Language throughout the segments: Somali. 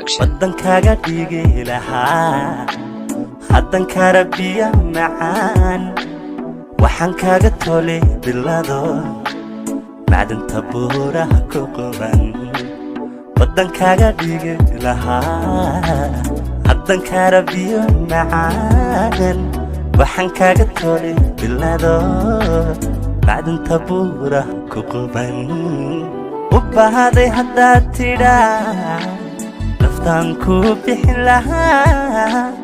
waddankaaga dhigi lahaa haddan karabiya macaan waxaan kaaga tolay bilado macdanta buuraha ku quban waddankaaga dhigi lahaa haddan karabiya macaan waxaan kaaga tolay bilado macdanta buuraha ku quban u bahaday haddaad tidhaa naftaan ku bixin lahaa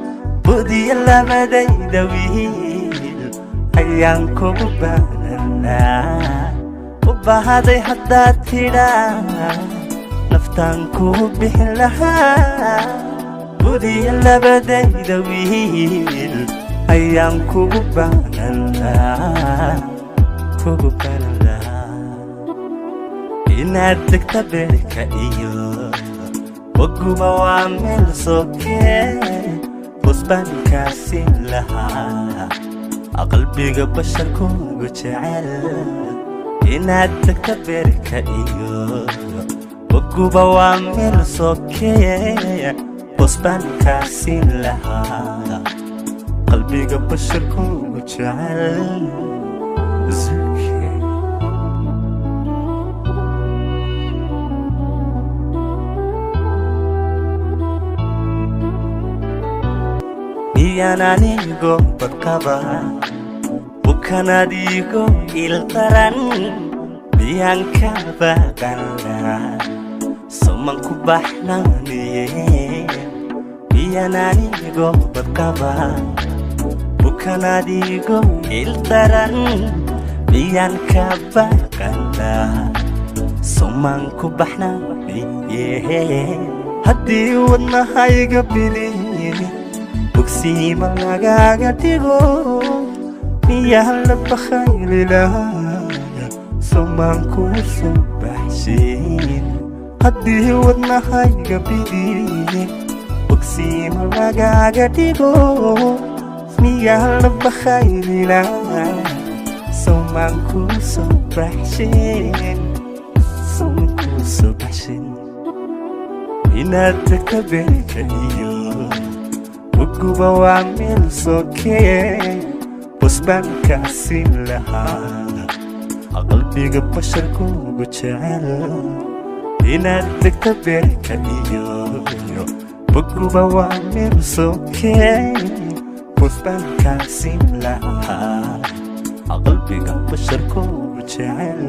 budiya labadayda wiil ayaan kugu baananaa u bahaday haddaad tidhaa naftaan ku bixin lahaa budiya labadayda wiil ayaan kugu baananaa kugu baananaa inaad degta beerka iyo waguba waa meel sokee busbaankaasi lahaa qalbiga basharkuugu jecel inaad degta beerka iyo waguba waa meel sokee busbaankaasi lahaa qalbiga basharkuugu jecel anigo badqaba bukanadigo ildaran miyaan ka baqanaa soman ku baxnaaniye miyaan anigo badqaba bukanadigo ildaran miyaan ka baqanaa soman ku baxnaaniye haddii wadnahayga biliini bogsiima lagaaga dhigo miyaan la bakhayli lahaa somaan kuu soo baxshin haddii wadnahayga biliini bogsiima lagaaga dhigo miyaan la bakhayli lahaa somaan kuu soo baxshin somaan kuu soo baxshin inaad tagta beerka iyo waguba waa meel sokee busbaankaasi lahaa qalbiga basharkuugu jecel inaad degta beerka iyo waguba waa meel sokee busbaankaasi lahaa qalbiga basharkuugu jecel